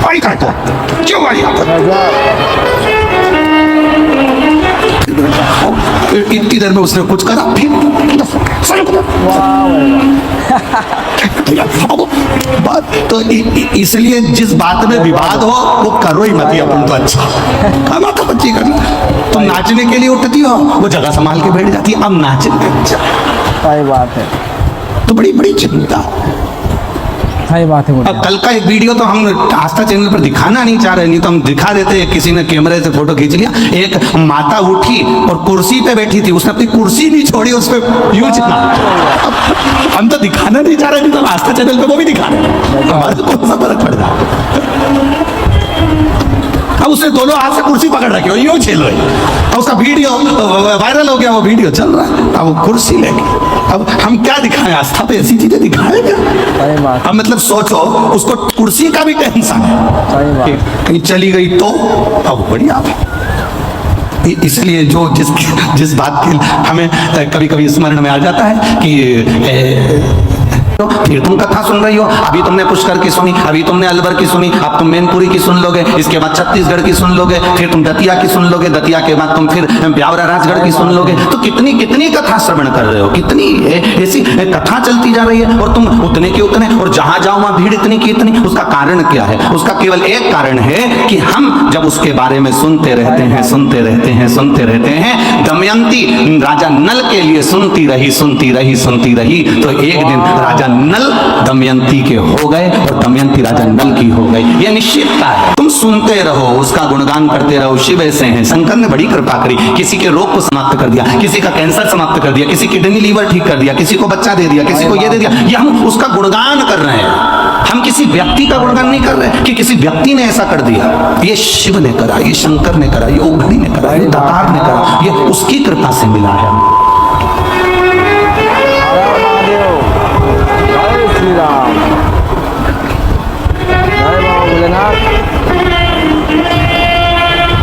गाड़ी का क्यों गाड़ी इतनी देर में उसने कुछ करा फिर बात तो इसलिए जिस बात में विवाद हो वो करो ही मत अपन तो अच्छा खाना तो बच्ची करना। तुम नाचने के लिए उठती हो वो जगह संभाल के बैठ जाती है, अब नाचने सही बात है, तो बड़ी बड़ी चिंता। सही बात है। अब कल का एक वीडियो तो हम आस्था चैनल पर दिखाना नहीं चाह रहे, नहीं तो हम दिखा देते। किसी ने कैमरे से फोटो खींच लिया, एक माता उठी और कुर्सी पे बैठी थी, उसने अपनी कुर्सी नहीं छोड़ी, उस पर यूज ना। हम तो दिखाना नहीं चाह रहे, नहीं तो आस्था चैनल पे वो भी दिखा रहे, हमारे कौन सा फर्क पड़ रहा है। अब उसने दोनों हाथ से कुर्सी पकड़ रखी हो, यूं झेल रही, अब उसका वीडियो वायरल हो गया, वो वीडियो चल रहा है, अब वो कुर्सी लेके अब हम क्या दिखाएं, आस्था पे ऐसी चीजें दिखाएं क्या? अब मतलब सोचो, उसको कुर्सी का भी टेंशन है, कहीं चली गई तो अब बढ़िया। इसलिए जो जिस बात की हमें कभी कभी स्मरण में आ जाता है कि फिर तुम कथा सुन रही हो, अभी तुमने पुष्कर की सुनी, अभी तुमने अलवर की सुनी, अब तुम मैनपुरी की सुन लोगे, इसके बाद छत्तीसगढ़ की सुन लोगे, फिर तुम दतिया की सुन लोगे, दतिया के बाद तुम फिर ब्यावरा राजगढ़ की सुन लोगे। तो कितनी कितनी कथा श्रवण कर रहे हो, कितनी ऐसी कथा चलती जा रही है, और तुम उतने के उतने, और जहां जाओ वहां भीड़ इतनी की इतनी। उसका कारण क्या है? उसका केवल एक कारण है कि हम जब उसके बारे में सुनते रहते हैं, सुनते रहते हैं, सुनते रहते हैं। दमयंती राजा नल के लिए सुनती रही, सुनती रही, सुनती रही, तो एक दिन राजा नल दमयंती के हो गए और दमयंती राजा नल की हो गई। ये निश्चितता है। तुम सुनते रहो, उसका गुणगान करते रहो। शिव ऐसे हैं, शंकर ने बड़ी कृपा करी, किसी के रोग को समाप्त कर दिया, किसी का कैंसर समाप्त कर दिया, किसी किडनी लीवर ठीक कर दिया, किसी को बच्चा दे दिया, किसी को ये दे दिया। ये हम उसका गुणगान कर रहे हैं, हम किसी व्यक्ति का गुणगान नहीं कर रहे कि किसी व्यक्ति ने ऐसा कर दिया। ये शिव ने करा, ये शंकर ने करा, ये ओघड़ी ने करा, ये दातार ने करा, ये उसकी कृपा से मिला है।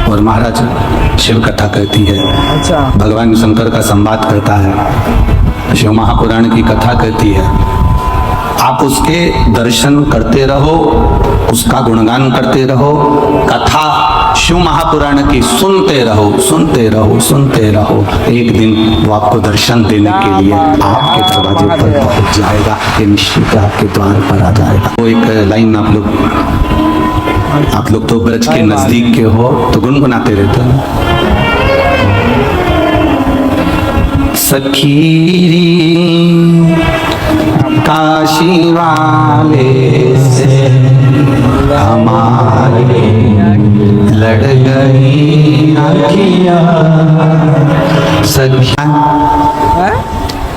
और महाराज शिव कथा कहती है, अच्छा, भगवान शंकर का संवाद करता है, शिव महापुराण की कथा कहती है। आप उसके दर्शन करते रहो, उसका गुणगान करते रहो, कथा शिव महापुराण की सुनते रहो, सुनते रहो, सुनते रहो। एक दिन वो आपको दर्शन देने के लिए आपके दरवाजे पर पहुंच जाएगा, ये निश्चित आपके द्वार पर आ जाएगा। वो एक लाइन आप लोग तो ब्रज के नजदीक के हो तो गुनगुनाते रहते हैं। सखीरी काशी वाले से हमारे लड़ गई अखियां। सखियां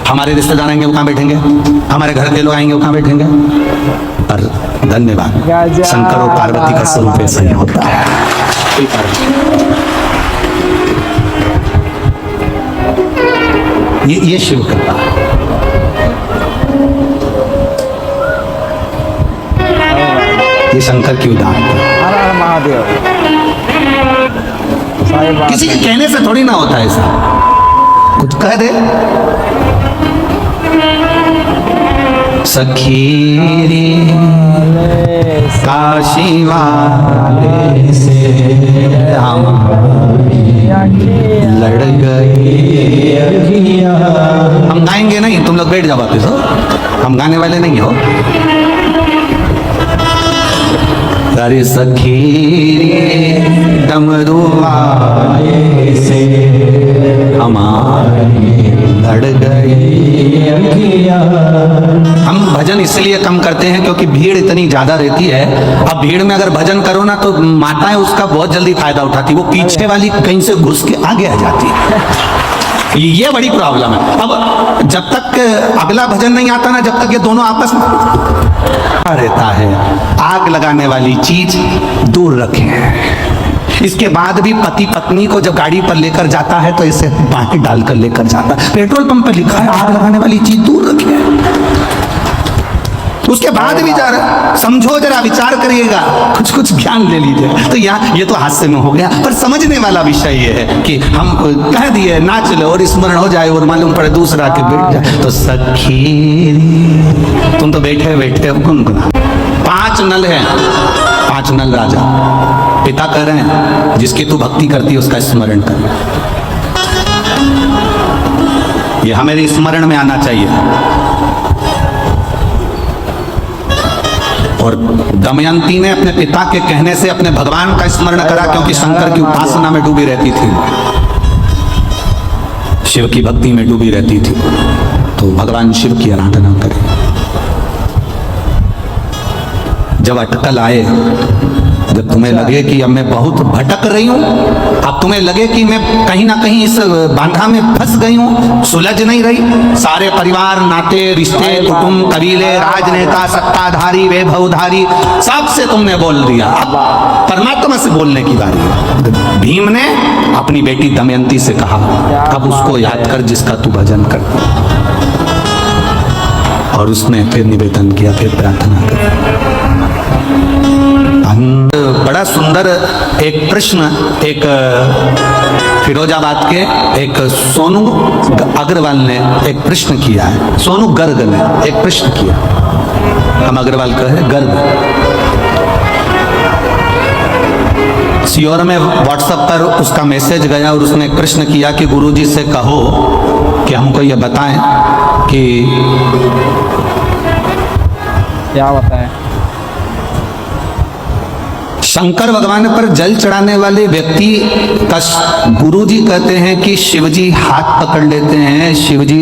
हमारे रिश्तेदार आएंगे वो कहाँ बैठेंगे, हमारे घर के लोग आएंगे वो कहाँ बैठेंगे। पर धन्यवाद, शंकर और पार्वती का स्वरूप ऐसा ही होता है। ये शिव कृपा है। ये शंकर की उदाहरण है। हर हर महादेव। किसी के कहने से थोड़ी ना होता है ऐसा, कुछ कह दे। सखीरी काशी वाले से हमारी लड़ गई अखियां। हम गाएंगे नहीं, तुम लोग बैठ जाओ वापस हो, हम गाने वाले नहीं हो। अरे सखीरी डमरू वाले से हमारी लड़ गई अखियां। हम भजन इसलिए कम करते हैं क्योंकि भीड़ इतनी ज्यादा रहती है। अब भीड़ में अगर भजन करो ना तो माताएं उसका बहुत जल्दी फायदा उठाती, वो पीछे वाली कहीं से घुस के आगे आ जाती है। ये बड़ी प्रॉब्लम है। अब जब तक अगला भजन नहीं आता ना, जब तक ये दोनों आपस में रहता है। आग लगाने वाली चीज दूर रखें। इसके बाद भी पति पत्नी को जब गाड़ी पर लेकर जाता है तो इसे बाहें डालकर लेकर जाता है। पेट्रोल पंप पर लिखा है आग लगाने वाली चीज दूर रखें। उसके बाद भी जा रहा, समझो, जरा विचार करिएगा, कुछ कुछ ज्ञान ले लीजिए। तो यहाँ ये तो हास्य में हो गया, पर समझने वाला विषय ये है कि हम कह दिए नाच लो और स्मरण हो जाए और मालूम पड़े दूसरा के बैठ जाए। तो सखी तुम तो बैठे बैठे गुनगुना। 5 नल हैं, 5 नल राजा। पिता कह रहे हैं जिसकी तू भक्ति करती है उसका स्मरण कर। ये हमें स्मरण में आना चाहिए। और दमयंती ने अपने पिता के कहने से अपने भगवान का स्मरण करा, क्योंकि शंकर की उपासना में डूबी रहती थी, शिव की भक्ति में डूबी रहती थी, तो भगवान शिव की आराधना करें। जब अटकल आए, जब तुम्हें लगे कि अब मैं बहुत भटक रही हूं, अब तुम्हें लगे कि मैं कहीं ना कहीं इस बांधा में फंस गई हूं, सुलझ नहीं रही, सारे परिवार, नाते, रिश्ते, कुटुंब, कबीले, राजनेता, सत्ताधारी, वैभवधारी, सबसे तुमने बोल दिया, अब परमात्मा से बोलने की बारी है। भीम ने अपनी बेटी दमयंती से कहा, अब उसको याद कर जिसका तू भजन करता। और उसने फिर निवेदन किया, फिर प्रार्थना की। बड़ा सुंदर एक प्रश्न एक फिरोजाबाद के एक सोनू अग्रवाल ने एक प्रश्न किया है। सोनू गर्ग ने एक प्रश्न किया, हम अग्रवाल कहे गर्ग। सियोर में व्हाट्सएप पर उसका मैसेज गया और उसने एक प्रश्न किया कि गुरुजी से कहो कि हमको ये बताएं कि क्या बताएं? शंकर भगवान पर जल चढ़ाने वाले व्यक्ति का गुरुजी कहते हैं कि शिवजी हाथ पकड़ लेते हैं, शिवजी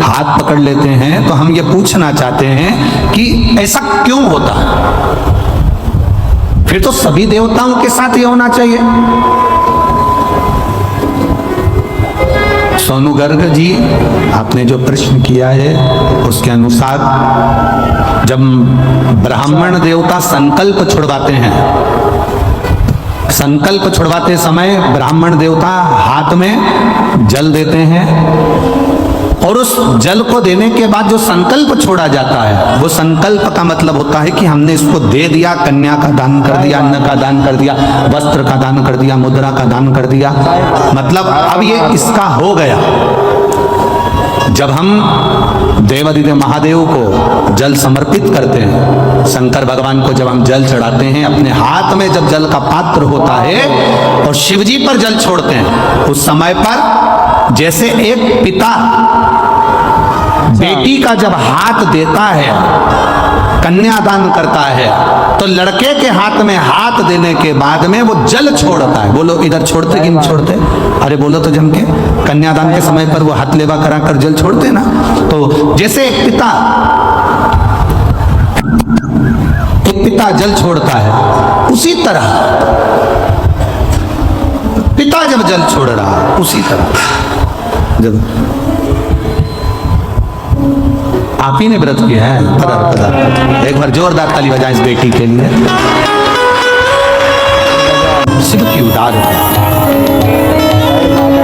हाथ पकड़ लेते हैं। तो हम ये पूछना चाहते हैं कि ऐसा क्यों होता है? फिर तो सभी देवताओं के साथ ये होना चाहिए। सोनू गर्ग जी, आपने जो प्रश्न किया है उसके अनुसार जब ब्राह्मण देवता संकल्प छुड़वाते हैं, संकल्प छुड़वाते समय ब्राह्मण देवता हाथ में जल देते हैं और उस जल को देने के बाद जो संकल्प छोड़ा जाता है, वो संकल्प का मतलब होता है कि हमने इसको दे दिया, कन्या का दान कर दिया, अन्न का दान कर दिया, वस्त्र का दान कर दिया, मुद्रा का दान कर दिया, मतलब अब ये इसका हो गया। जब हम देवादिदेव महादेव को जल समर्पित करते हैं, शंकर भगवान को जब हम जल चढ़ाते हैं, अपने हाथ में जब जल का पात्र होता है और शिवजी पर जल छोड़ते हैं, उस समय पर जैसे एक पिता बेटी का जब हाथ देता है, कन्यादान करता है, तो लड़के के हाथ में हाथ देने के बाद में वो जल छोड़ता है। बोलो इधर छोड़ते कि नहीं छोड़ते? अरे बोलो तो जम के। कन्यादान के समय पर वो हाथ लेवा करा कर जल छोड़ते ना। तो जैसे एक पिता जल छोड़ता है, उसी तरह पिता जब जल छोड़ रहा है, उसी तरह जब आप ही ने व्रत किया है, पदा। एक बार जोरदार ताली बजाएं इस बेटी के लिए। शिव की उदार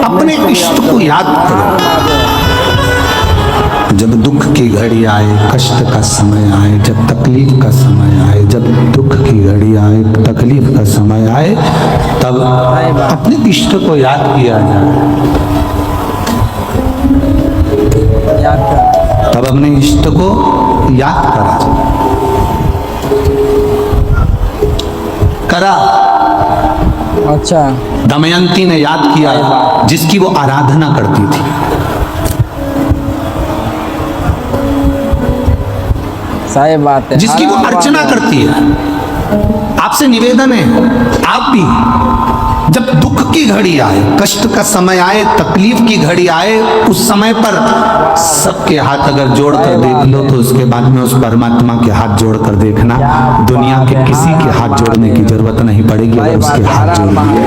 अपने इष्ट को याद करो। जब दुख की घड़ी आए, कष्ट का समय आए, जब तकलीफ का समय आए, जब दुख की घड़ी आए, तकलीफ का समय आए, तब अपने इष्ट को याद किया जाए। तब अपने इष्ट को याद करा। अच्छा, दमयंती ने याद किया जिसकी वो आराधना करती थी। सही बात है, जिसकी वो अर्चना करती है। आपसे निवेदन है, आप भी जब दुख की घड़ी आए, कष्ट का समय आए, तकलीफ की घड़ी आए, उस समय पर सबके हाथ अगर जोड़कर देख लो तो उसके बाद में उस परमात्मा के हाथ जोड़कर देखना। दुनिया के किसी के हाथ जोड़ने की जरूरत नहीं पड़ेगी अगर उसके हाथ जोड़ेंगे।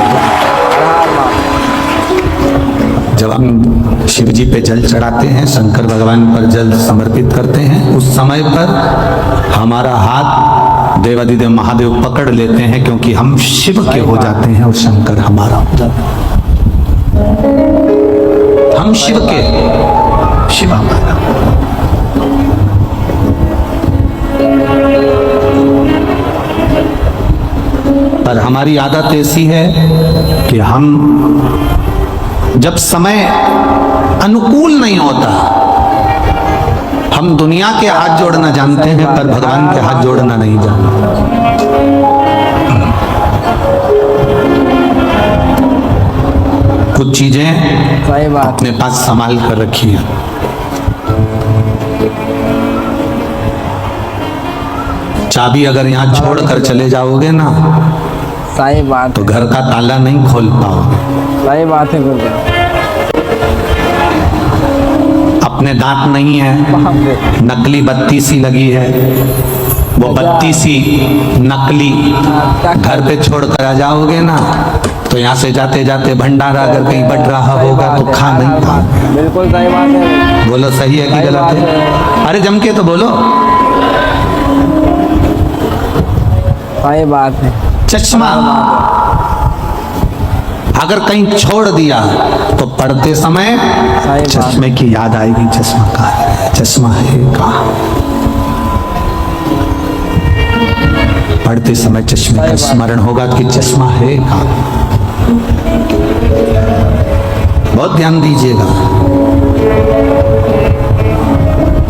जब हम शिव जी पे जल चढ़ाते हैं, शंकर भगवान पर जल समर्पित करते हैं, उस समय पर हमारा हाथ देवादिदेव महादेव पकड़ लेते हैं, क्योंकि हम शिव के हो जाते हैं और शंकर हमारा हो जाता है। हम शिव के, शिव हमारा। पर हमारी आदत ऐसी है कि हम जब समय अनुकूल नहीं होता, हम दुनिया के हाथ जोड़ना जानते हैं पर भगवान के हाथ जोड़ना नहीं जानते। कुछ चीजें सही बात अपने पास संभाल कर रखिए। चाबी अगर यहाँ छोड़ कर चले जाओगे ना सही बात तो घर का ताला नहीं खोल पाओगे। सही बात है गुरुदेव। अपने दांत नहीं है, बाप रे। नकली बत्ती सी लगी है, वो बत्ती सी नकली घर पे छोड़ कर आ जाओगे ना तो यहाँ से जाते जाते भंडारा अगर कहीं बढ़ रहा होगा तो खा नहीं पाओगे। बिल्कुल सही बात है। बोलो सही है कि गलत है? अरे जम के तो बोलो। सही बात है। चश्मा अगर कहीं छोड़ दिया तो पढ़ते समय सही बात। चश्मे की याद आएगी। चश्मा कहाँ है? चश्मा है कहाँ? पढ़ते समय चश्मे का स्मरण होगा कि चश्मा है कहाँ। बहुत ध्यान दीजिएगा।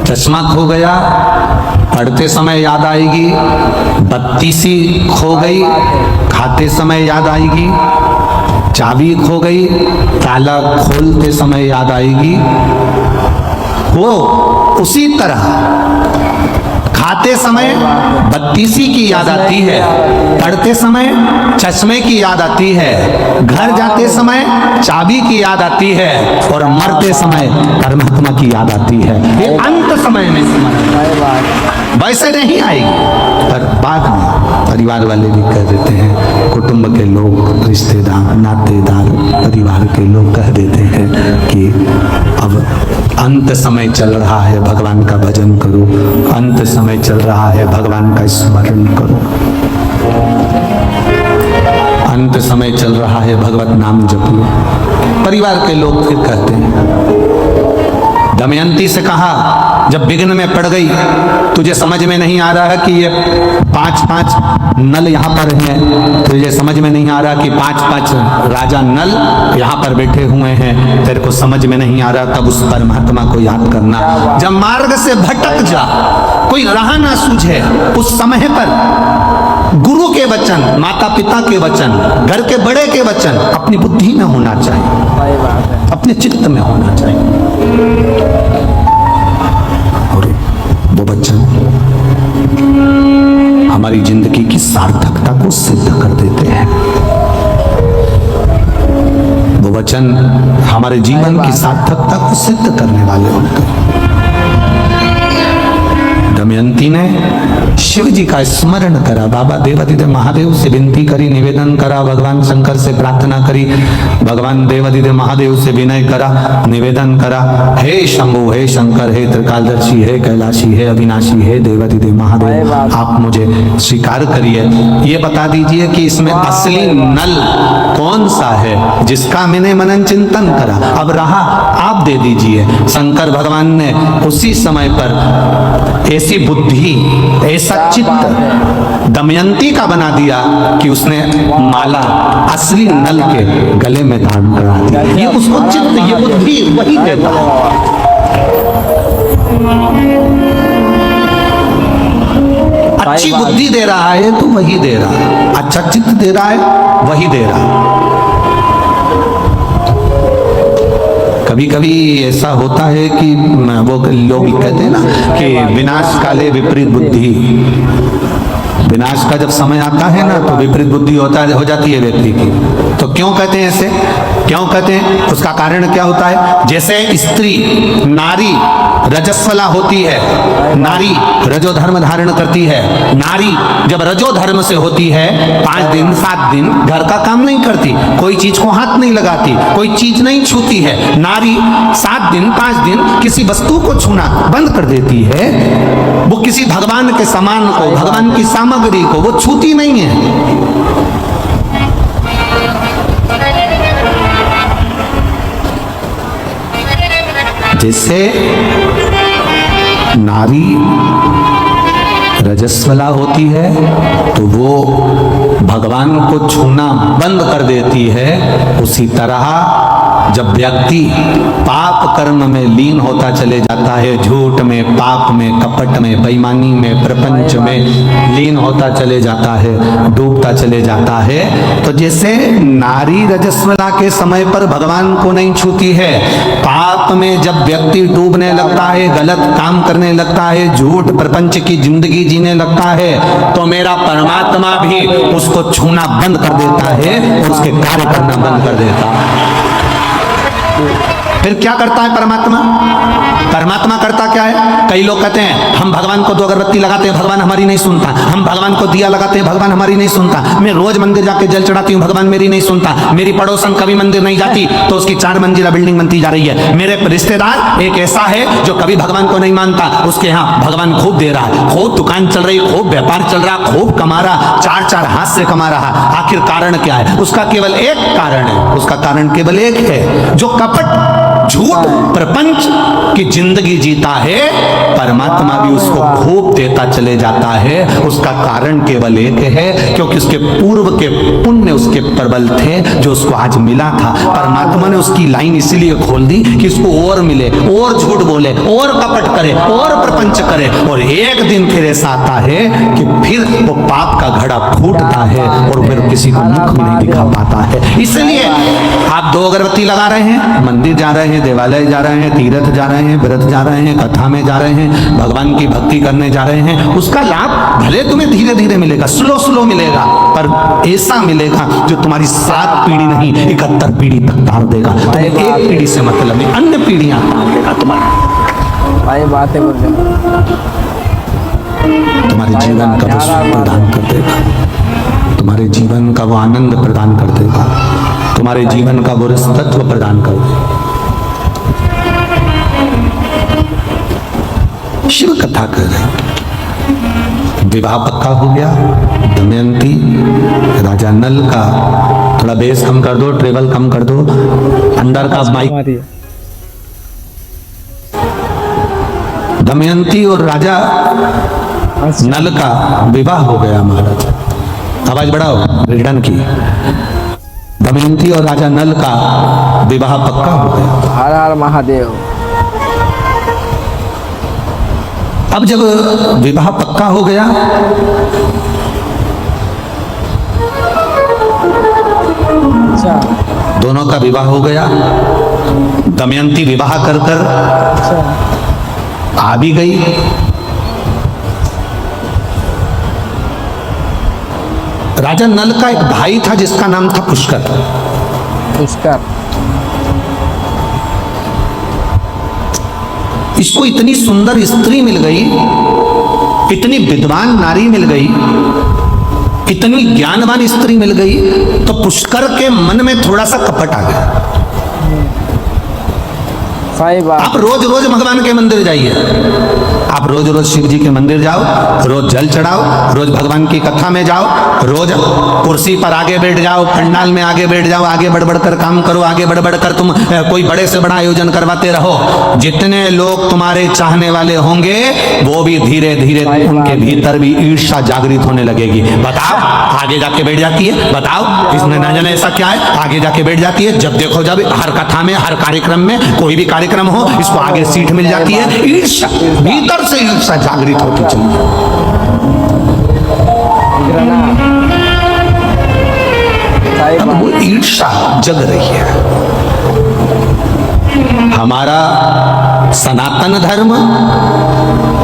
चश्मा खो गया, पढ़ते समय याद आएगी। बत्ती सी खो गई, खाते समय याद आएगी। चाबी खो गई, ताला खोलते समय याद आएगी। वो उसी तरह खाते समय बत्तीसी की याद आती है, पढ़ते समय चश्मे की याद आती है, घर जाते समय चाबी की याद आती है और मरते समय परमात्मा की याद आती है। ये अंत समय में सही बात। वैसे नहीं आएगी पर बाद में परिवार वाले भी कह देते हैं, कुटुंब के लोग, रिश्तेदार, नातेदार, परिवार के लोग कह देते हैं कि अब अंत समय चल रहा है, भगवान का भजन करो। अंत समय चल रहा है, भगवान का स्मरण करो। अंत समय चल रहा है, भगवत नाम जप लो। परिवार के लोग फिर कहते हैं। दमयंती से कहा जब विघ्न में पड़ गई, तुझे समझ में नहीं आ रहा है कि ये 5-5 नल यहाँ पर हैं, तुझे समझ में नहीं आ रहा कि 5-5 राजा नल यहाँ पर बैठे हुए हैं, तेरे को समझ में नहीं आ रहा, तब उस परमात्मा को याद करना। जब मार्ग से भटक जा, कोई राह ना सूझे, उस समय पर गुरु के वचन, माता पिता के वचन, घर के बड़े के वचन अपनी बुद्धि में होना चाहिए, सही बात है। अपने चित्त में होना चाहिए। और वो वचन हमारी जिंदगी की सार्थकता को सिद्ध कर देते हैं। वो वचन हमारे जीवन की सार्थकता को सिद्ध करने वाले होते हैं। दमयंती ने शिव जी का स्मरण करा, बाबा देवादिदेव महादेव से विनती करी, निवेदन करा, भगवान शंकर से प्रार्थना करी, भगवान देवादिदेव महादेव से विनय करा, निवेदन करा, हे शंभु, हे शंकर, हे त्रिकालदर्शी, हे कैलाशी, हे अविनाशी, हे देवादिदेव महादेव, आप मुझे स्वीकार करिए। ये बता दीजिए कि इसमें असली नल कौन सा है जिसका मैंने मनन चिंतन करा, अब रहा आप दे दीजिए। शंकर भगवान ने उसी समय पर ऐसी बुद्धि, ऐसा चित्त दमयंती का बना दिया कि उसने माला असली नल के गले में धारण करा दिया। ये उसको चित्त, ये बुद्धि वही देता है। अच्छी बुद्धि दे रहा है तो वही दे रहा है, अच्छा चित्त दे रहा है वही दे रहा है। कभी कभी ऐसा होता है कि वो लोग कहते हैं ना कि विनाश काले विपरीत बुद्धि, विनाश का जब समय आता है ना तो विपरीत बुद्धि हो जाती है व्यक्ति की। तो क्यों कहते हैं ऐसे, क्यों कहते हैं? उसका कारण क्या होता है? जैसे स्त्री, नारी रजस्वला होती है, नारी रजो धर्म धारण करती है, नारी जब रजो धर्म से होती है 5 दिन 7 दिन घर का काम नहीं करती, कोई चीज को हाथ नहीं लगाती, कोई चीज नहीं छूती है। नारी 7 दिन 5 दिन किसी वस्तु को छूना बंद कर देती है, वो किसी भगवान के सामान को, भगवान की सामग्री को वो छूती नहीं है। जैसे नारी रजस्वला होती है तो वो भगवान को छूना बंद कर देती है, उसी तरह जब व्यक्ति पाप कर्म में लीन होता चले जाता है, झूठ में, पाप में, कपट में, बेईमानी में, प्रपंच में लीन होता चले जाता है, डूबता चले जाता है, तो जैसे नारी रजस्वला के समय पर भगवान को नहीं छूती है, पाप में जब व्यक्ति डूबने लगता है, गलत काम करने लगता है, झूठ प्रपंच की जिंदगी जीने लगता है, तो मेरा परमात्मा भी उसको छूना बंद कर देता है और उसके कार्य करना बंद कर देता है। फिर क्या करता है परमात्मा? परमात्मा करता क्या है? कई लोग कहते हैं हम भगवान को 2 अगरबत्ती लगाते हैं, भगवान हमारी नहीं सुनता, हम भगवान को दिया लगाते हैं, भगवान हमारी नहीं सुनता, मैं रोज मंदिर जाके जल चढ़ाती हूँ, भगवान मेरी नहीं सुनता, मेरी पड़ोसन कभी मंदिर नहीं जाती तो उसकी 4 मंजिला बिल्डिंग बनती जा रही है, मेरे रिश्तेदार एक ऐसा है जो कभी भगवान को नहीं मानता, उसके यहाँ भगवान खूब दे रहा है, खूब दुकान चल रही, खूब व्यापार चल रहा, खूब कमा रहा, 4 हाथ से कमा रहा। आखिर कारण क्या है? उसका केवल एक कारण है, उसका कारण केवल एक है, जो कपट, झूठ, प्रपंच की जिंदगी जीता है, परमात्मा भी उसको खूब देता चले जाता है। उसका कारण केवल एक है, क्योंकि उसके पूर्व के पुण्य उसके प्रबल थे जो उसको आज मिला था। परमात्मा ने उसकी लाइन इसीलिए खोल दी कि उसको और मिले, और झूठ बोले, और कपट करे, और प्रपंच करे, और एक दिन फिर ऐसा आता है कि फिर वो पाप का घड़ा फूटता है और फिर किसी को मुख भी नहीं दिखा पाता है। इसलिए आप 2 अगरबत्ती लगा रहे हैं, मंदिर जा रहे हैं, देवालय जा रहे हैं, तीर्थ जा रहे हैं, व्रत जा रहे हैं, कथा में जा रहे हैं, भगवान की भक्ति करने जा रहे हैं, उसका लाभ भले तुम्हें धीरे धीरे मिलेगा, स्लो मिलेगा, पर ऐसा मिलेगा जो तुम्हारी 7 पीढ़ी नहीं 71 पीढ़ी तक तार देगा। तुम्हें एक पीढ़ी से मतलब नहीं, अन्य पीढ़ियां तार देगा तुम्हारा। भाई बातें बोल रहे हैं। तुम्हारे जीवन का वो सुख प्रदान कर देगा, तुम्हारे जीवन का वो आनंद प्रदान कर देगा, तुम्हारे जीवन का वो रसतत्व प्रदान कर देगा। शिव कथा कर रहे, विवाह पक्का हो गया, दमयंती राजा नल का, थोड़ा बेस कम कर दो, ट्रेवल कम कर दो, अंदर का माइक। दमयंती और राजा नल का विवाह हो गया महाराज, आवाज बढ़ाओ, रिटर्न की। दमयंती और राजा नल का विवाह पक्का हो गया। हर हर महादेव। अब जब विवाह पक्का हो गया, अच्छा दोनों का विवाह हो गया, दमयंती विवाह कर कर अच्छा आ भी गई। राजा नल का एक भाई था जिसका नाम था पुष्कर। पुष्कर। इसको इतनी सुंदर स्त्री मिल गई, इतनी विद्वान नारी मिल गई, इतनी ज्ञानवान स्त्री मिल गई, तो पुष्कर के मन में थोड़ा सा कपट आ गया। सही बात। आप रोज रोज भगवान के मंदिर जाइए, आप रोज रोज शिव जी के मंदिर जाओ, रोज जल चढ़ाओ, रोज भगवान की कथा में जाओ, रोज कुर्सी पर आगे बैठ जाओ, पंडाल में आगे बैठ जाओ, आगे बढ़ बढ़ कर काम करो, आगे बढ़ बढ़ कर तुम कोई बड़े से बड़ा आयोजन करवाते रहो। जितने लोग तुम्हारे चाहने वाले होंगे वो भी धीरे धीरे उनके भीतर भी ईर्ष्या जागृत होने लगेगी। बताओ, आगे जाके बैठ जाती है, बताओ इसने न जाने ऐसा क्या है, आगे जाके बैठ जाती है। जब देखो जब हर कथा में, हर कार्यक्रम में, कोई भी कार्यक्रम हो, इसको आगे सीट मिल जाती है। ईर्ष्या, भीतर से ईर्ष्या जागृत होती चली। अब वो ईर्ष्या जग रही है। हमारा सनातन धर्म,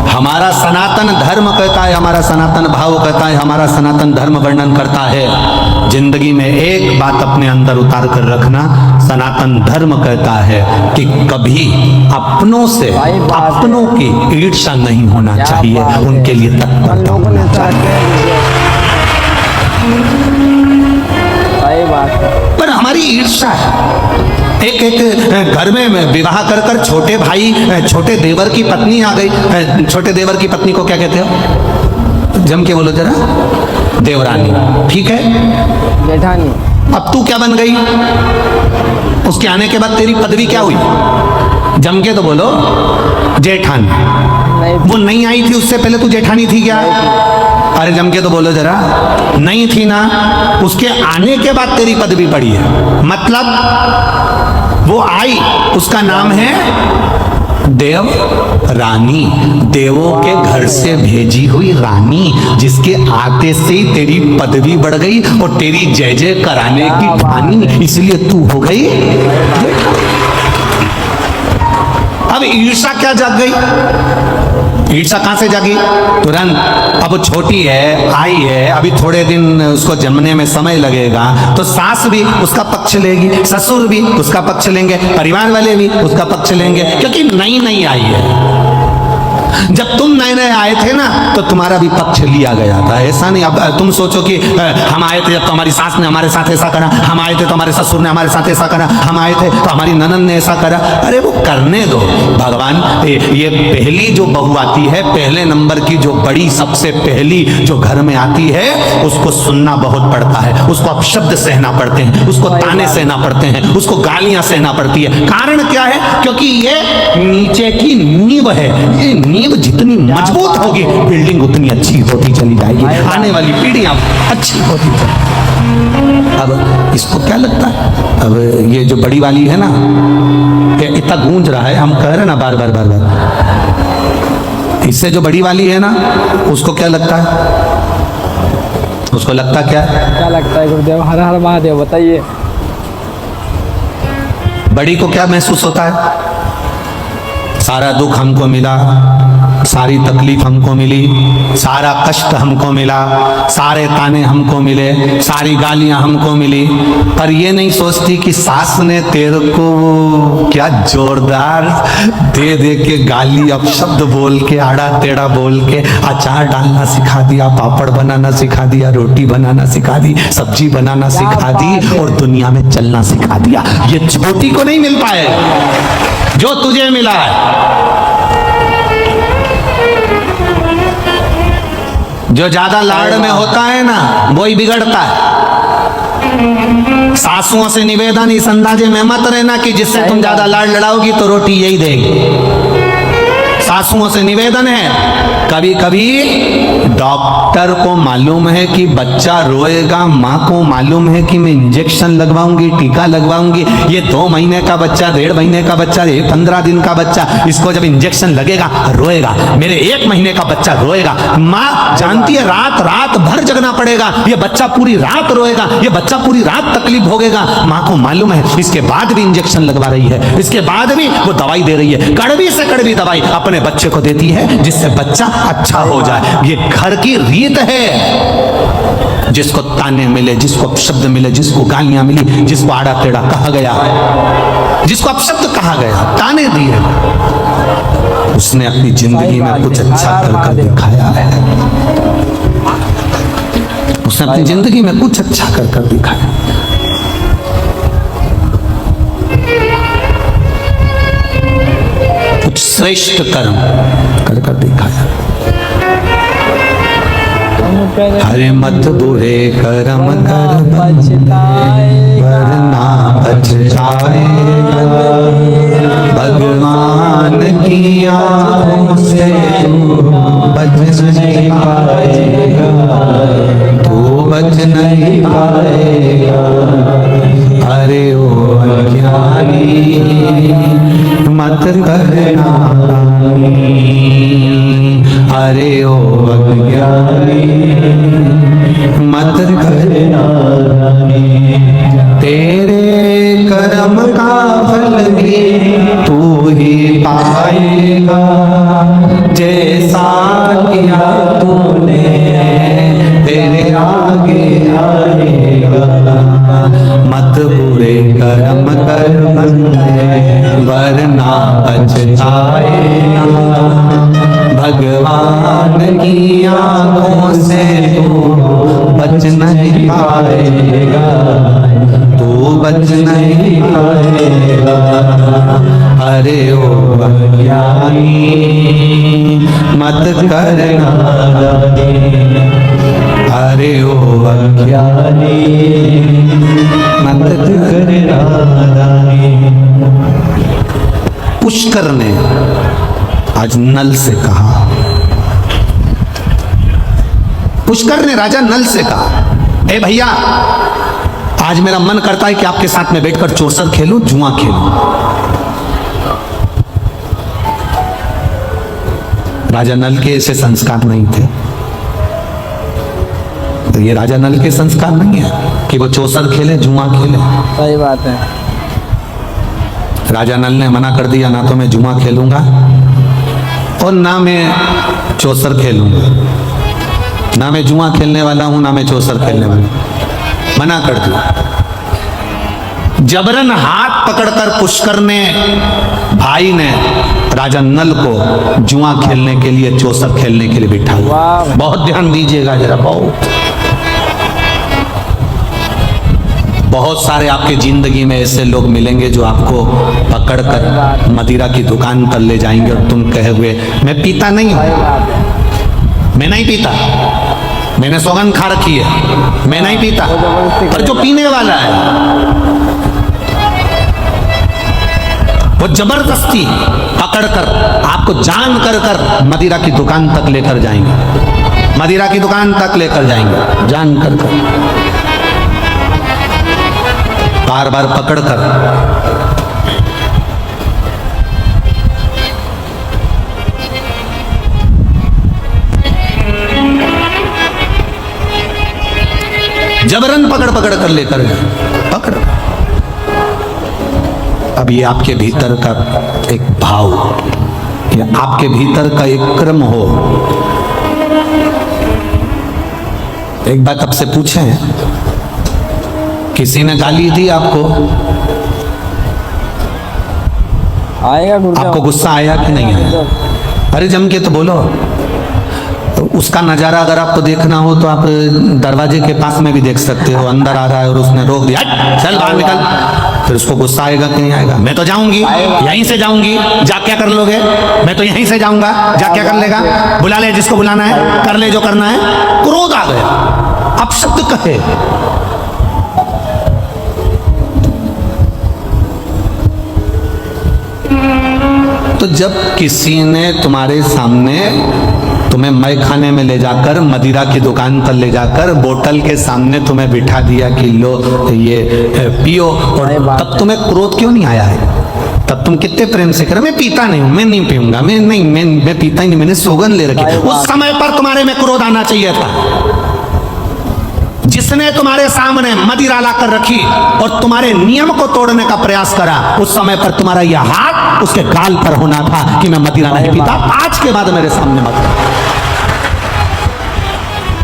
हमारा सनातन धर्म कहता है, हमारा सनातन भाव कहता है, हमारा सनातन धर्म वर्णन करता है, जिंदगी में एक बात अपने अंदर उतार कर रखना। सनातन धर्म कहता है कि कभी अपनों से अपनों की ईर्ष्या नहीं होना चाहिए, उनके लिए तत्परता होना चाहिए। सही बात है। पर हमारी ईर्ष्या है। एक घर में विवाह कर कर छोटे भाई, छोटे देवर की पत्नी आ गई। छोटे देवर की पत्नी को क्या कहते हो? जम के बोलो जरा। देवरानी, ठीक है। जेठानी। अब तू क्या बन गई? उसके आने के बाद तेरी पदवी क्या हुई? जम के तो बोलो। जेठानी। वो नहीं आई थी उससे पहले तू जेठानी थी क्या? अरे जम के तो बोलो जरा। नहीं थी ना। उसके आने के बाद तेरी पदवी बढ़ी है। मतलब वो आई, उसका नाम है देव रानी, देवों के घर से भेजी हुई रानी, जिसके आते से ही तेरी पदवी बढ़ गई और तेरी जय जय कराने की ठानी, इसलिए तू हो गई। अब ईर्षा क्या जाग गई? ईर्षा कहां से जागी? तुरंत, अब वो छोटी है, आई है, अभी थोड़े दिन उसको जन्मने में समय लगेगा, तो सास भी उसका पक्ष लेगी, ससुर भी उसका पक्ष लेंगे, परिवार वाले भी उसका पक्ष लेंगे, क्योंकि नई नई आई है। जब तुम नए नए आए थे ना, तो तुम्हारा भी पक्ष लिया गया था। ऐसा नहीं अब तुम सोचो कि हम आए थे जब तो हमारी सास ने हमारे साथ ऐसा करा, हम आए थे तो हमारे ससुर ने हमारे साथ ऐसा करा, हम आए थे तो हमारी ननद ने ऐसा करा। अरे वो करने दो भगवान। ये पहली जो बहू आती है, पहले नंबर की जो बड़ी सबसे पहली जो घर में आती है, उसको सुनना बहुत पड़ता है, उसको अपशब्द सहना पड़ते हैं, उसको ताने सहना पड़ते हैं, उसको गालियां सहना पड़ती है। कारण क्या है? क्योंकि ये नीचे की नींव है। ये नींव जितनी मजबूत होगी, बिल्डिंग उतनी अच्छी होती चली जाएगी, आने वाली पीढ़ियां अच्छी होती चली। अब इसको क्या लगता है? अब ये जो बड़ी वाली है ना, ये इतना गूंज रहा है, हम कह रहे ना बार बार बार बार, इससे जो बड़ी वाली है ना, उसको क्या लगता है? उसको लगता क्या लगता है गुरुदेव? हर हर महादेव। बताइए। बड़ी को क्या महसूस होता है? सारा दुख हमको मिला, सारी तकलीफ हमको मिली, सारा कष्ट हमको मिला, सारे ताने हमको मिले, सारी गालियां हमको मिली, पर ये नहीं सोचती कि सास ने तेरे को क्या जोरदार दे दे के गाली, अपशब्द बोल के, आड़ा टेढ़ा बोल के अचार डालना सिखा दिया, पापड़ बनाना सिखा दिया, रोटी बनाना सिखा दी, सब्जी बनाना सिखा दी, और दुनिया में चलना सिखा दिया। ये छोटी को नहीं मिल पाए जो तुझे मिला है। जो ज्यादा लाड़ में होता है ना, वही बिगड़ता है। सासुओं से निवेदन इस अंदाजे में मत रहना कि जिससे तुम ज्यादा लाड़ लड़ाओगी तो रोटी यही देगी। सासुओं से निवेदन है, कभी कभी डॉक्टर को मालूम है कि बच्चा रोएगा, माँ को मालूम है कि मैं इंजेक्शन लगवाऊंगी, टीका लगवाऊंगी, ये 2 महीने का बच्चा, 1.5 महीने का बच्चा, 15 दिन का बच्चा, इसको जब इंजेक्शन लगेगा रोएगा, मेरे 1 महीने का बच्चा रोएगा। माँ जानती है रात रात भर जगना पड़ेगा, ये बच्चा पूरी रात रोएगा, ये बच्चा पूरी रात तकलीफ भोगेगा। माँ को मालूम है, इसके बाद भी इंजेक्शन लगवा रही है, इसके बाद भी वो दवाई दे रही है, कड़वी से कड़वी दवाई अपने बच्चे को देती है, जिससे बच्चा अच्छा हो जाए। ये घर की रीत है। जिसको ताने मिले, जिसको अपशब्द मिले, जिसको गालियां मिली, जिसको आड़ा टेढ़ा कहा गया, जिसको अपशब्द कहा गया, ताने दिए, उसने अपनी जिंदगी में कुछ अच्छा कर दिखाया है। उसने अपनी जिंदगी में कुछ अच्छा कर दिखाया। कुछ श्रेष्ठ कर्म कर दिखाया। अरे मत बुरे कर्म कर वरना पछताएगा, भगवान की आँखों से बच नहीं पाएगा, तू बच नहीं पाएगा। अरे ओ अज्ञानी मत करना, अरे ओ अज्ञानी मत करना, तेरे कर्म का फल भी तू ही पाएगा, जैसा किया तूने तेरे आगे आएगा। मत बुरे कर्म कर वरना पछताएगा, भगवान की आँखों से तू बच नहीं पाएगा, तू बच नहीं पाएगा। अरे ओ अज्ञानी मत करना, अरे ओ अज्ञानी मत करना। पुष्कर ने आज नल से कहा, पुष्कर ने राजा नल से कहा, ए भैया आज मेरा मन करता है कि आपके साथ में बैठकर चौसर खेलूं, जुआ खेलूं। राजा नल के ऐसे संस्कार नहीं थे। तो ये राजा नल के संस्कार नहीं है कि वो चौसर खेले, जुआ खेले। सही बात है। राजा नल ने मना कर दिया, ना तो मैं जुआ खेलूंगा और ना मैं चौसर खेलूंगा। ना मैं जुआ खेलने वाला हूं, ना मैं चौसर खेलने वाला हूं। मना कर दिया। जबरन हाथ पकड़कर पुष्कर ने, भाई ने राजा नल को जुआ खेलने के लिए, चौसर खेलने के लिए बिठाया। वाह। बहुत ध्यान दीजिएगा जरा, बहुत सारे आपके जिंदगी में ऐसे लोग मिलेंगे जो आपको पकड़कर मदिरा की दुकान पर ले जाएंगे और तुम कहे हुए मैं पीता नहीं हूं, मैं नहीं पीता, मैंने सौगंध खा रखी है, मैं नहीं पीता। पर जो पीने वाला है वो जबरदस्ती पकड़कर आपको जान कर कर मदिरा की दुकान तक लेकर जाएंगे, मदिरा की दुकान तक लेकर जाएंगे, जान कर कर, बार बार पकड़कर। जबरन पकड़ पकड़ कर लेकर गए, पकड़। अब ये आपके भीतर का एक भाव, ये आपके भीतर का एक क्रम हो। एक बात आपसे पूछें, किसी ने गाली दी आपको, आएगा गुरुदेव। आपको गुस्सा आया कि नहीं आया? अरे जम के तो बोलो। तो उसका नजारा अगर आपको देखना हो तो आप दरवाजे के पास में भी देख सकते हो। अंदर आ रहा है और उसने रोक दिया, चल बाहर निकल, फिर उसको गुस्सा आएगा कि नहीं आएगा? मैं तो जाऊंगी, यहीं से जाऊंगी। जा क्या कर लोगे? मैं तो यहीं से जाऊंगा। जा क्या कर लेगा? बुला ले जिसको बुलाना है, कर ले जो करना है। क्रोध आ गया, अब शब्द कहे। तो जब किसी ने तुम्हारे सामने तुम्हें मय खाने में ले जाकर, मदिरा की दुकान पर ले जाकर, बोतल के सामने तुम्हें बिठा दिया कि लो ये पियो, और तब तुम्हें क्रोध क्यों नहीं आया है? तब तुम कितने प्रेम से करो, मैं पीता नहीं हूं, मैं नहीं पीऊंगा, मैं पीता ही नहीं, मैंने सौगंध ले रखी। उस समय पर तुम्हारे में क्रोध आना चाहिए था। जिसने तुम्हारे सामने मदिरा लाकर रखी और तुम्हारे नियम को तोड़ने का प्रयास करा, उस समय पर तुम्हारा यह हाथ उसके गाल पर होना था कि मैं मदिरा नहीं पीता, आज के बाद मेरे सामने मत।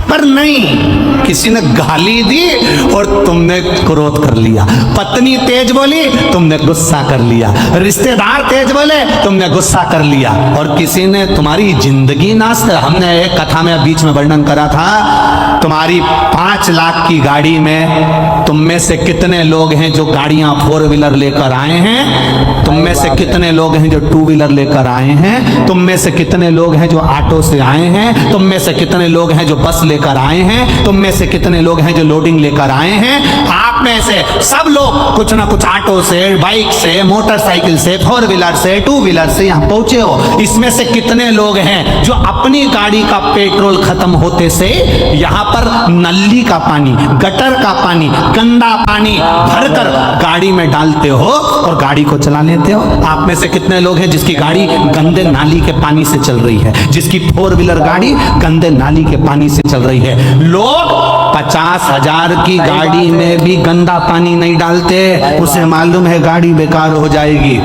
पर नहीं, किसी ने गाली दी और तुमने क्रोध कर लिया। पत्नी तेज बोली, तुमने गुस्सा कर लिया। रिश्तेदार तेज बोले, तुमने गुस्सा कर लिया। और किसी ने तुम्हारी जिंदगी नाश कर। हमने एक कथा में बीच में वर्णन करा था, तुम्हारी 5 लाख की गाड़ी में तुम में से कितने लोग हैं जो गाड़ियां 4 व्हीलर लेकर आए हैं? तुम में से कितने लोग हैं जो 2 व्हीलर लेकर आए हैं? तुम में से कितने लोग हैं जो ऑटो से आए हैं? तुम में से कितने लोग हैं जो बस लेकर आए हैं? तुम में से कितने लोग हैं जो लोडिंग लेकर आए हैं? आप में से सब लोग कुछ ना कुछ ऑटो से, बाइक से, मोटरसाइकिल से, 4 व्हीलर से, 2 व्हीलर से यहां पहुंचे हो। इसमें से कितने लोग हैं जो अपनी गाड़ी का पेट्रोल खत्म होते से यहां पर नली का पानी, गटर का पानी, गंदा पानी भरकर गाड़ी में डालते हो और गाड़ी को चला लेते हो? आप में से कितने लोग हैं जिसकी गाड़ी गंदे नाली के पानी से चल रही है, जिसकी 4 व्हीलर गाड़ी गंदे नाली के पानी से चल रही है? लोग 50,000 की गाड़ी में भी गंदा पानी नहीं डालते, उसे मालूम है गाड़ी बेकार हो जाएगी,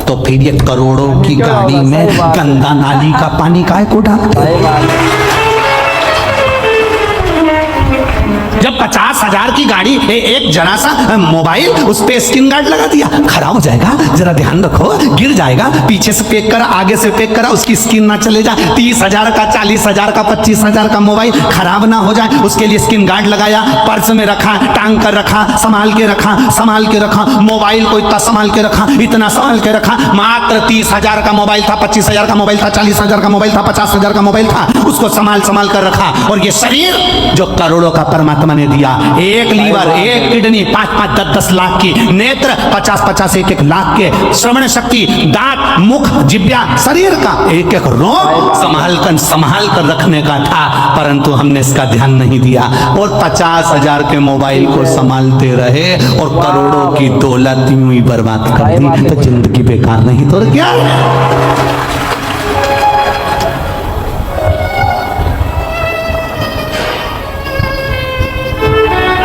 तो फिर ये करोड़ों की गाड़ी में गंदा नाली का पानी काहे को डालते? जब 50,000 की गाड़ी, एक जरा सा मोबाइल, उस पे स्क्रीन गार्ड लगा दिया, खराब हो जाएगा, जरा ध्यान रखो, गिर जाएगा, पीछे से पैक करा, आगे से पैक करा, उसकी स्क्रीन ना चले जाए। 30,000 का, 40,000 का, 25,000 का मोबाइल खराब ना हो जाए, उसके लिए स्क्रीन गार्ड लगाया, पर्स में रखा, टांग कर रखा, संभाल के रखा, संभाल के रखा। मोबाइल को इतना संभाल के रखा, इतना संभाल के रखा। मात्र 30,000 का मोबाइल था, 25,000 का मोबाइल था, 40,000 का मोबाइल था, 50,000 का मोबाइल था, उसको संभाल कर रखा। और ये शरीर जो करोड़ों का परमात्मा ने दिया, एक लीवर, एक किडनी 5-5, 10-10 लाख की, नेत्र 50-50, 1-1 लाख के, श्रवण शक्ति, दांत, मुख, जिब्या, शरीर का एक एक रोग संभाल कर रखने का था, परंतु हमने इसका ध्यान नहीं दिया और 50,000 के मोबाइल को संभालते रहे और करोड़ों की दौलत यूं ही बर्बाद कर दी। तो जिंदगी बेकार नहीं तो क्या?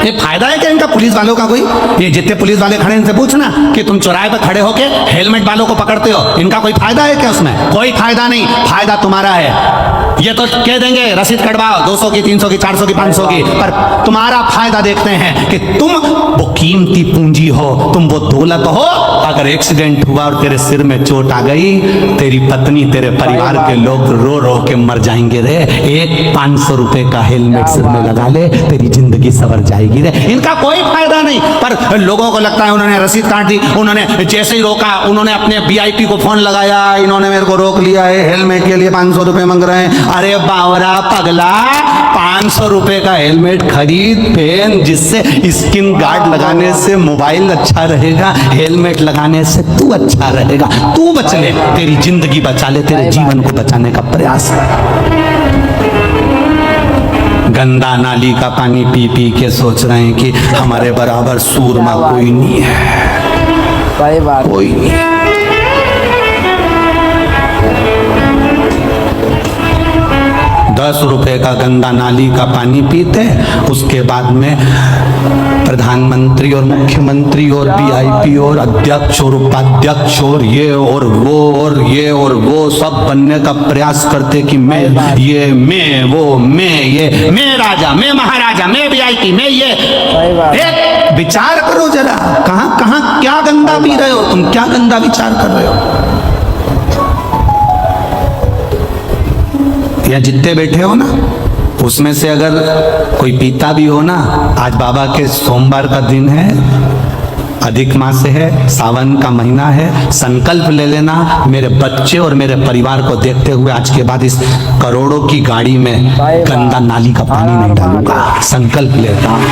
ये फायदा है क्या इनका पुलिस वालों का? कोई ये जितने पुलिस वाले खड़े इनसे पूछना कि तुम चौराहे पर खड़े होके हेलमेट वालों को पकड़ते हो, इनका कोई फायदा है क्या उसमें? कोई फायदा नहीं, फायदा तुम्हारा है। ये तो कह देंगे रसीद कटवाओ 200 की, 300 की, 400 की, 500 की, पर तुम्हारा फायदा देखते हैं कि तुम वो कीमती पूंजी हो, तुम वो दौलत हो। अगर एक्सीडेंट हुआ और तेरे सिर में चोट आ गई, तेरी पत्नी, तेरे परिवार के लोग रो रो के मर जाएंगे रे। एक 500 रुपए का हेलमेट सिर में लगा ले, तेरी जिंदगी सवर जाएगी रे। इनका कोई फायदा नहीं, पर लोगों को लगता है उन्होंने रसीद काट दी, उन्होंने जैसे ही रोका, उन्होंने अपने VIP को फोन लगाया, इन्होंने मेरे को रोक लिया है, हेलमेट के लिए 500 रुपए मांग रहे हैं। अरे बावरा पगला, 500 रुपए का हेलमेट खरीद, पहन, जिससे स्किन गार्ड लगाने से मोबाइल अच्छा रहेगा, हेलमेट लगाने से तू अच्छा रहेगा, तू बच ले, तेरी जिंदगी बचा ले, तेरे जीवन को बचाने का प्रयास कर। गंदा नाली का पानी पी पी के सोच रहे हैं कि हमारे बराबर सूरमा कोई नहीं है, सही बात। कोई नहीं। 10 रुपए का गंदा नाली का पानी पीते, उसके बाद में प्रधानमंत्री और मुख्यमंत्री और VIP और अध्यक्ष और उपाध्यक्ष और ये और वो और ये और वो सब बनने का प्रयास करते कि मैं ये, मैं वो, मैं ये, मैं राजा, मैं महाराजा, मैं VIP, मैं ये। एक विचार करो जरा, कहां कहां क्या गंदा पी रहे हो तुम, क्या गंदा विचार कर रहे हो? या जितने बैठे हो ना, उसमें से अगर कोई पीता भी हो ना, आज बाबा के सोमवार का दिन है, अधिक मास है, सावन का महीना है, संकल्प ले लेना, मेरे बच्चे और मेरे परिवार को देखते हुए आज के बाद इस करोड़ों की गाड़ी में गंदा नाली का पानी नहीं डालूंगा, संकल्प लेता हूं।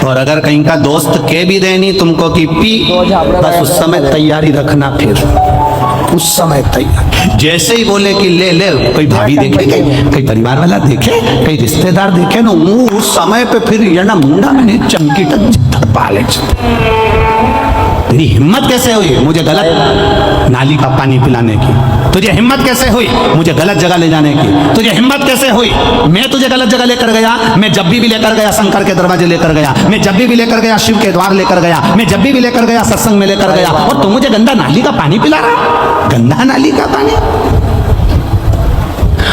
और अगर कहीं का दोस्त के भी देनी तुमको कि पी, बस उस समय तैयारी रखना, फिर उस समय तैयार, जैसे ही बोले कि ले ले, कोई भाभी देखे, कोई परिवार वाला देखे, कोई रिश्तेदार देखे ना, उस समय पे फिर ये ना मुंडा मैंने चमकी टक पाले। तेरी हिम्मत कैसे हुई मुझे गलत नाली का पानी पिलाने की? तुझे हिम्मत कैसे हुई मुझे गलत जगह ले जाने की? तुझे हिम्मत कैसे हुई? मैं तुझे गलत जगह लेकर गया, मैं जब भी लेकर गया शंकर के दरवाजे लेकर गया, मैं जब भी लेकर गया शिव के द्वार लेकर गया, मैं जब भी लेकर गया सत्संग में लेकर गया, और तुम मुझे गंदा नाली का पानी पिला रहा? गंदा नाली का पानी?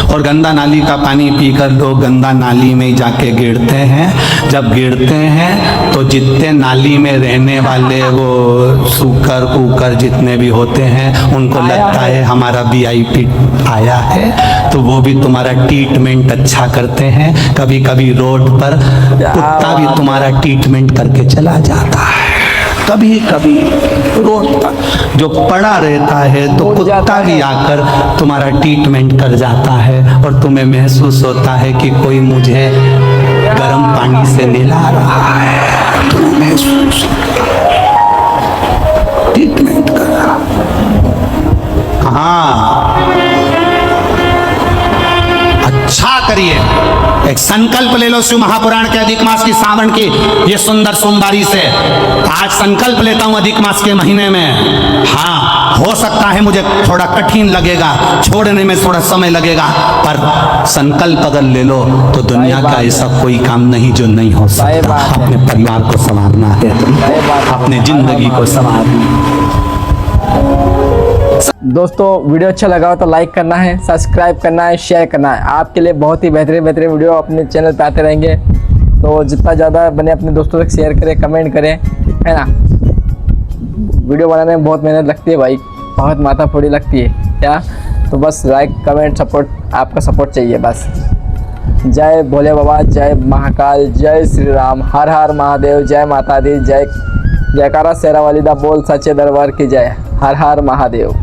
और गंदा नाली का पानी पीकर लोग गंदा नाली में ही जाके गिरते हैं। जब गिरते हैं तो जितने नाली में रहने वाले वो सूकर कुकर जितने भी होते हैं, उनको लगता है हमारा VIP आया है, तो वो भी तुम्हारा ट्रीटमेंट अच्छा करते हैं। कभी कभी रोड पर कुत्ता भी तुम्हारा ट्रीटमेंट करके चला जाता है। कभी कभी रोड पर जो पड़ा रहता है तो कुत्ता भी आकर तुम्हारा ट्रीटमेंट कर जाता है, और तुम्हें महसूस होता है कि कोई मुझे गर्म पानी से नहला रहा है, तुम्हें महसूस ट्रीटमेंट कर रहा। हाँ, अच्छा करिए, एक संकल्प ले लो शिव महापुराण के अधिक मास की सावन की ये सुंदर सोमवारी से। आज संकल्प लेता हूं अधिक मास के महीने में। हाँ, हो सकता है मुझे थोड़ा कठिन लगेगा, छोड़ने में थोड़ा समय लगेगा, पर संकल्प अगर ले लो तो दुनिया का ऐसा कोई काम नहीं जो नहीं हो सकता। अपने परिवार को संवारना है, अपने जिंदगी को संवारना। दोस्तों वीडियो अच्छा लगा हो तो लाइक करना है, सब्सक्राइब करना है, शेयर करना है। आपके लिए बहुत ही बेहतरीन वीडियो अपने चैनल पे आते रहेंगे, तो जितना ज़्यादा बने अपने दोस्तों तक शेयर करें, कमेंट करें, है ना। वीडियो बनाने में बहुत मेहनत लगती है भाई, बहुत माथाफोड़ी लगती है क्या, तो बस लाइक कमेंट सपोर्ट, आपका सपोर्ट चाहिए बस। जय भोले बाबा, जय महाकाल, जय श्री राम, हर हर महादेव, जय माता दी, जय जयकारा शेरा वाली दा बोल, सच्चे दरबार की जय, हर हर महादेव।